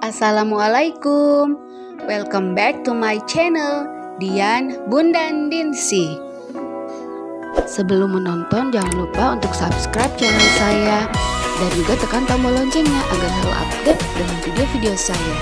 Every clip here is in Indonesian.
Assalamualaikum. Welcome back to my channel Dian Bundan Dinsi. Sebelum menonton jangan lupa untuk subscribe channel saya dan juga tekan tombol loncengnya agar selalu update dengan video-video saya.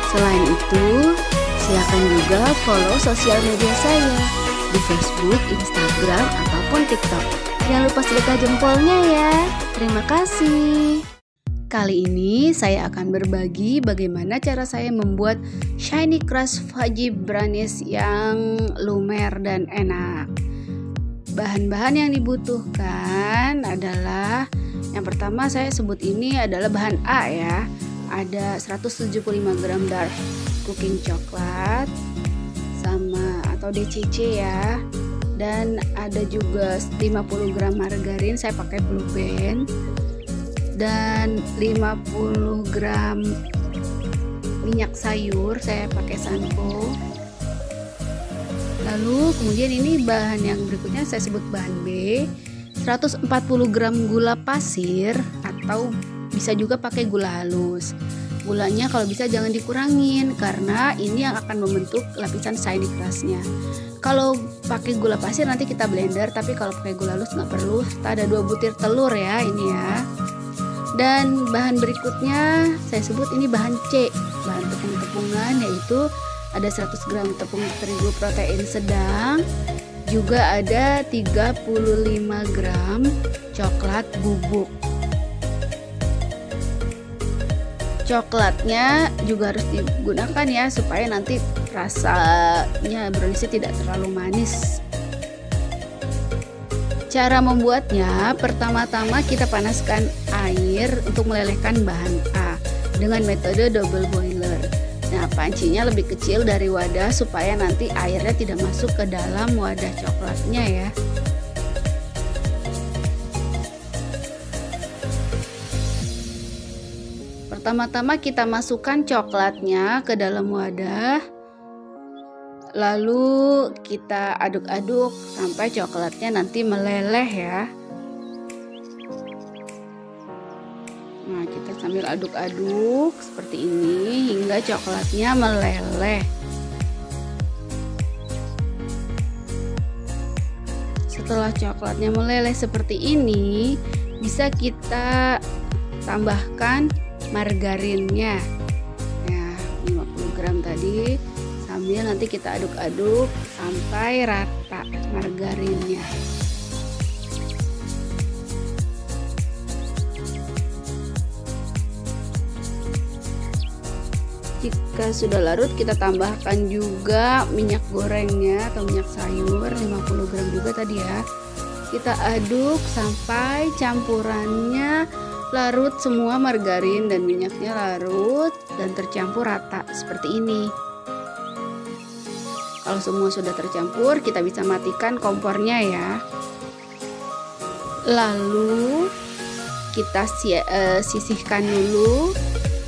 Selain itu, silakan juga follow sosial media saya di Facebook, Instagram, ataupun TikTok. Jangan lupa sedekah jempolnya ya. Terima kasih. Kali ini saya akan berbagi bagaimana cara saya membuat shiny crush fudgy brownies yang lumer dan enak. Bahan-bahan yang dibutuhkan adalah, yang pertama saya sebut ini adalah bahan A ya. Ada 175 gram dark cooking coklat sama atau DCC ya. Dan ada juga 50 gram margarin, saya pakai Blue Band. Dan 50 gram minyak sayur, saya pakai Sanko. Lalu kemudian ini bahan yang berikutnya saya sebut bahan B, 140 gram gula pasir atau bisa juga pakai gula halus. Gulanya kalau bisa jangan dikurangin karena ini yang akan membentuk lapisan shiny crushnya. Kalau pakai gula pasir nanti kita blender, tapi kalau pakai gula halus nggak perlu. Serta ada 2 butir telur ya ini ya. Dan bahan berikutnya saya sebut ini bahan C, bahan tepung-tepungan, yaitu ada 100 gram tepung terigu protein sedang, juga ada 35 gram coklat bubuk. Coklatnya juga harus digunakan ya supaya nanti rasanya browniesnya tidak terlalu manis. Cara membuatnya, pertama-tama kita panaskan air untuk melelehkan bahan A dengan metode double boiler. Nah, pancinya lebih kecil dari wadah supaya nanti airnya tidak masuk ke dalam wadah coklatnya ya. Pertama-tama kita masukkan coklatnya ke dalam wadah. Lalu kita aduk-aduk sampai coklatnya nanti meleleh ya. Nah, kita sambil aduk-aduk seperti ini hingga coklatnya meleleh. Setelah coklatnya meleleh seperti ini, bisa kita tambahkan margarinnya. Ya, 50 gram tadi. Sambil nanti kita aduk-aduk sampai rata margarinnya. Jika sudah larut, kita tambahkan juga minyak gorengnya atau minyak sayur 50 gram juga tadi ya. Kita aduk sampai campurannya larut, semua margarin dan minyaknya larut dan tercampur rata seperti ini. Kalau semua sudah tercampur, kita bisa matikan kompornya ya. Lalu kita sisihkan dulu.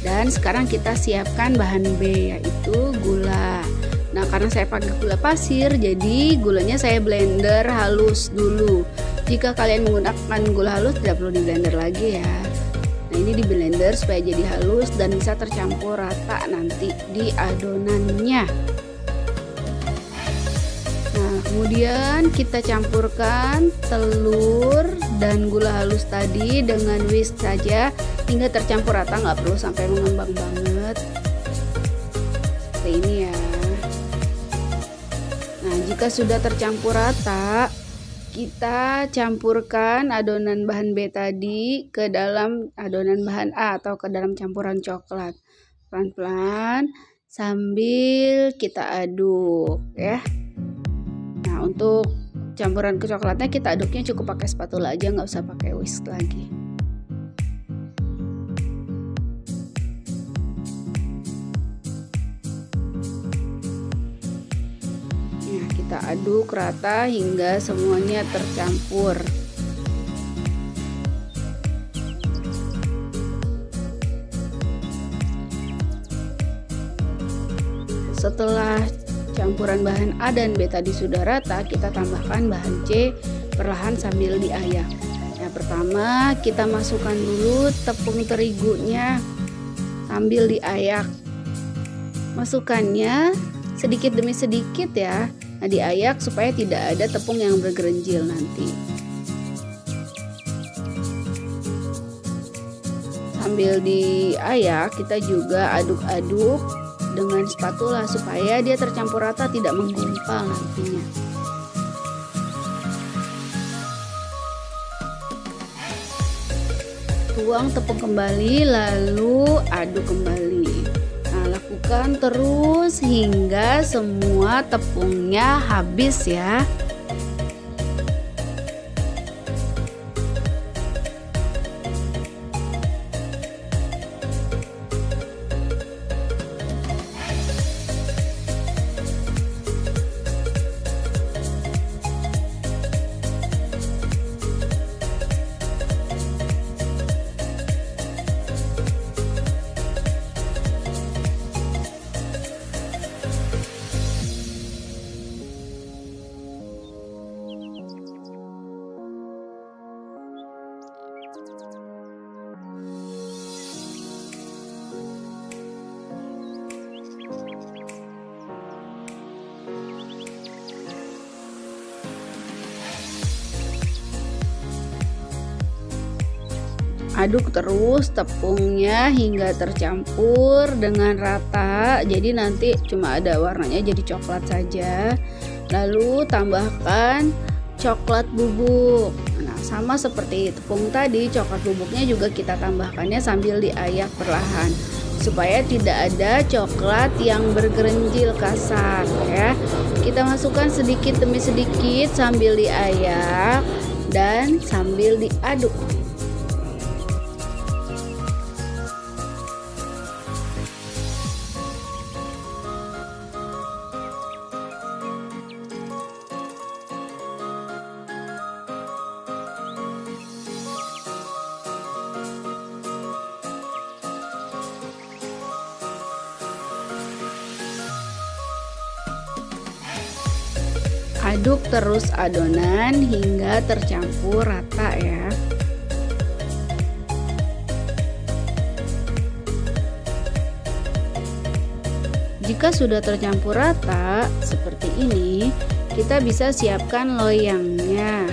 Dan sekarang kita siapkan bahan B, yaitu gula. Nah, karena saya pakai gula pasir, jadi gulanya saya blender halus dulu. Jika kalian menggunakan gula halus, tidak perlu di blender lagi ya. Nah, ini di blender supaya jadi halus dan bisa tercampur rata nanti di adonannya. Nah, kemudian kita campurkan telur dan gula halus tadi dengan whisk saja hingga tercampur rata, nggak perlu sampai mengembang banget seperti ini ya. Nah, jika sudah tercampur rata, kita campurkan adonan bahan B tadi ke dalam adonan bahan A atau ke dalam campuran coklat pelan-pelan sambil kita aduk ya. Nah, untuk campuran ke coklatnya kita aduknya cukup pakai spatula aja, nggak usah pakai whisk lagi. Nah, kita aduk rata hingga semuanya tercampur. Setelah campuran bahan A dan B tadi sudah rata, kita tambahkan bahan C perlahan sambil diayak. Yang pertama kita masukkan dulu tepung terigunya sambil diayak. Masukkannya sedikit demi sedikit ya. Nah, diayak supaya tidak ada tepung yang bergerenjil nanti. Sambil diayak, kita juga aduk-aduk dengan spatula supaya dia tercampur rata, tidak menggumpal nantinya. Tuang tepung kembali lalu aduk kembali. Nah, lakukan terus hingga semua tepungnya habis ya. Aduk terus tepungnya hingga tercampur dengan rata. Jadi nanti cuma ada warnanya jadi coklat saja. Lalu tambahkan coklat bubuk. Nah, sama seperti tepung tadi, coklat bubuknya juga kita tambahkannya sambil diayak perlahan supaya tidak ada coklat yang bergerenjil kasar ya. Kita masukkan sedikit demi sedikit sambil diayak dan sambil diaduk. Aduk terus adonan hingga tercampur rata ya. Jika sudah tercampur rata seperti ini, kita bisa siapkan loyangnya.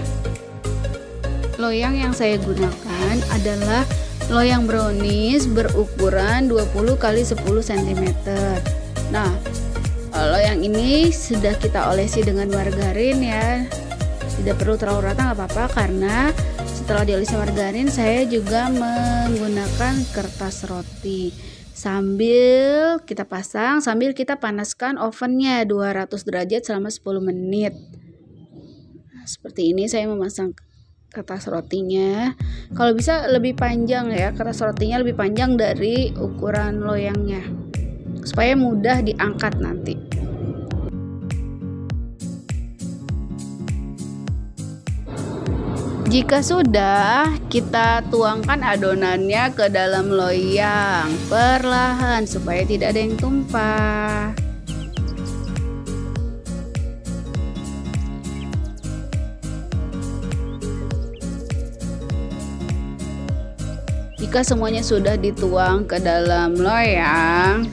Loyang yang saya gunakan adalah loyang brownies berukuran 20 x 10 cm. Nah, loyang ini sudah kita olesi dengan margarin ya. Tidak perlu terlalu rata, nggak apa-apa, karena setelah diolesi margarin saya juga menggunakan kertas roti. Sambil kita pasang, sambil kita panaskan ovennya 200 derajat selama 10 menit. Nah, seperti ini saya memasang kertas rotinya. Kalau bisa lebih panjang ya, kertas rotinya lebih panjang dari ukuran loyangnya supaya mudah diangkat nanti. Jika sudah, kita tuangkan adonannya ke dalam loyang perlahan supaya tidak ada yang tumpah. Jika semuanya sudah dituang ke dalam loyang,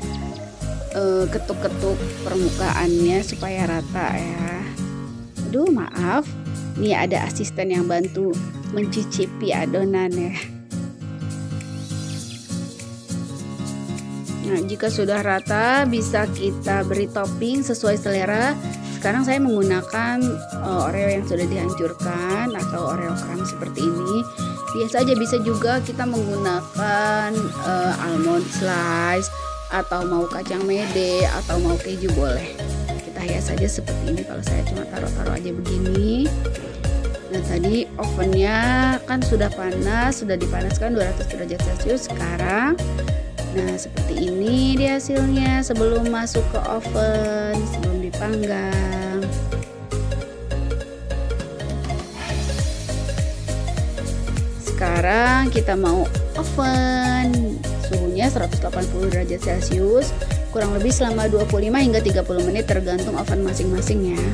ketuk-ketuk permukaannya supaya rata ya. Aduh, maaf, nih ada asisten yang bantu mencicipi adonan ya. Nah, jika sudah rata bisa kita beri topping sesuai selera. Sekarang saya menggunakan Oreo yang sudah dihancurkan atau Oreo crumb seperti ini. Biasa aja, bisa juga kita menggunakan almond slice atau mau kacang mede atau mau keju boleh. Kita hias saja seperti ini. Kalau saya cuma taruh-taruh aja begini. Nah, tadi ovennya kan sudah panas, sudah dipanaskan 200 derajat Celcius sekarang. Nah, seperti ini dia hasilnya sebelum masuk ke oven, sebelum dipanggang. Sekarang kita mau oven. Suhunya 180 derajat Celcius, kurang lebih selama 25 hingga 30 menit tergantung oven masing-masing ya.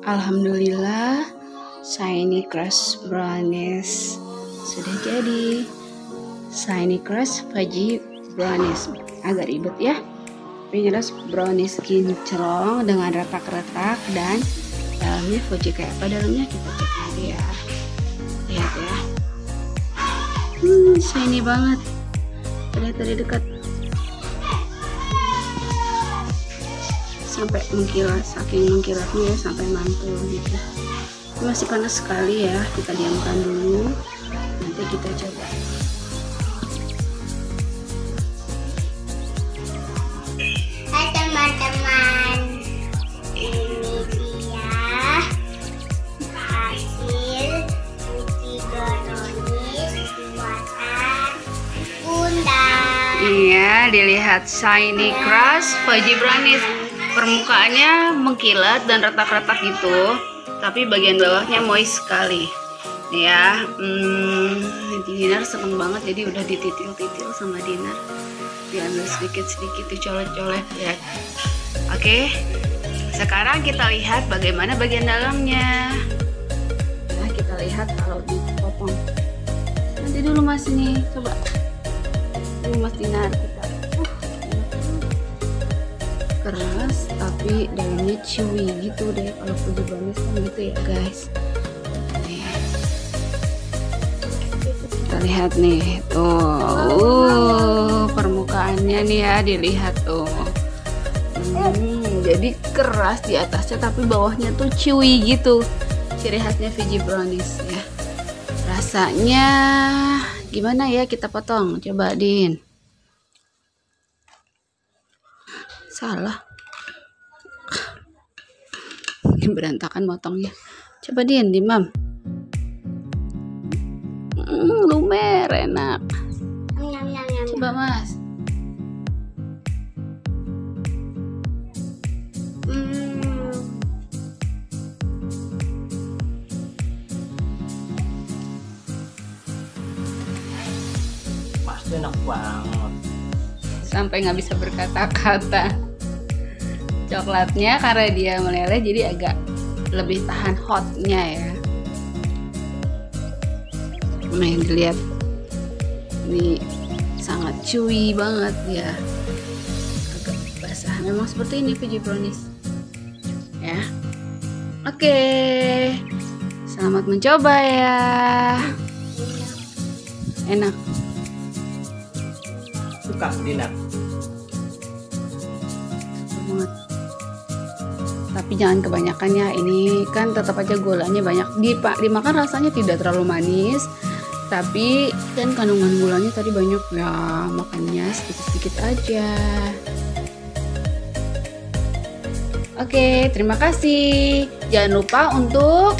Alhamdulillah, Shiny Crush Brownies sudah jadi. Shiny Crush Fudgy Brownies, agak ribet ya. Tapi jelas brownies kinclong dengan retak-retak dan dalamnya fudgy. Kayak apa dalamnya kita cek nanti ya. Lihat ya. Shiny banget. Lihat dari dekat. Sampai mengkilat, saking mengkilatnya ya, sampai mantul gitu. Masih panas sekali ya, kita diamkan dulu, nanti kita coba. Hai teman-teman, ini dia hasil Fudgy Brownies buatan Bunda. Iya, dilihat Shiny Crush Fudgy Brownies. Permukaannya mengkilat dan retak-retak gitu, tapi bagian bawahnya moist sekali. Ya, Dinar seneng banget, jadi udah dititil-titil sama Dinar. Diambil sedikit-sedikit, dicolek-colek ya. Oke, sekarang kita lihat bagaimana bagian dalamnya. Nah, kita lihat kalau dipotong. Nanti dulu Mas ini, coba. Dulu Mas Dinar kita. Keras tapi dalamnya chewy gitu deh, kalau Fudgy Brownies kan gitu ya guys. Nih. Kita lihat nih tuh, permukaannya nih ya, dilihat tuh. Jadi keras di atasnya tapi bawahnya tuh chewy gitu, ciri khasnya Fudgy Brownies ya. Rasanya gimana ya, kita potong coba Din. Salah, ini berantakan motongnya. Coba Din, Dimam. Lumer, enak. Coba Mas. Pasti enak banget. Sampai nggak bisa berkata-kata. Coklatnya karena dia meleleh jadi agak lebih tahan hotnya ya. Nih dilihat, ini sangat chewy banget ya, agak basah. Memang seperti ini Fudgy Brownies ya. Oke, selamat mencoba ya. Enak. Suka Dinar. Banget. Tapi jangan kebanyakan ya, ini kan tetap aja gulanya banyak. Dimakan rasanya tidak terlalu manis, tapi kan kandungan gulanya tadi banyak ya, makannya sedikit-sedikit aja. Oke, terima kasih. Jangan lupa untuk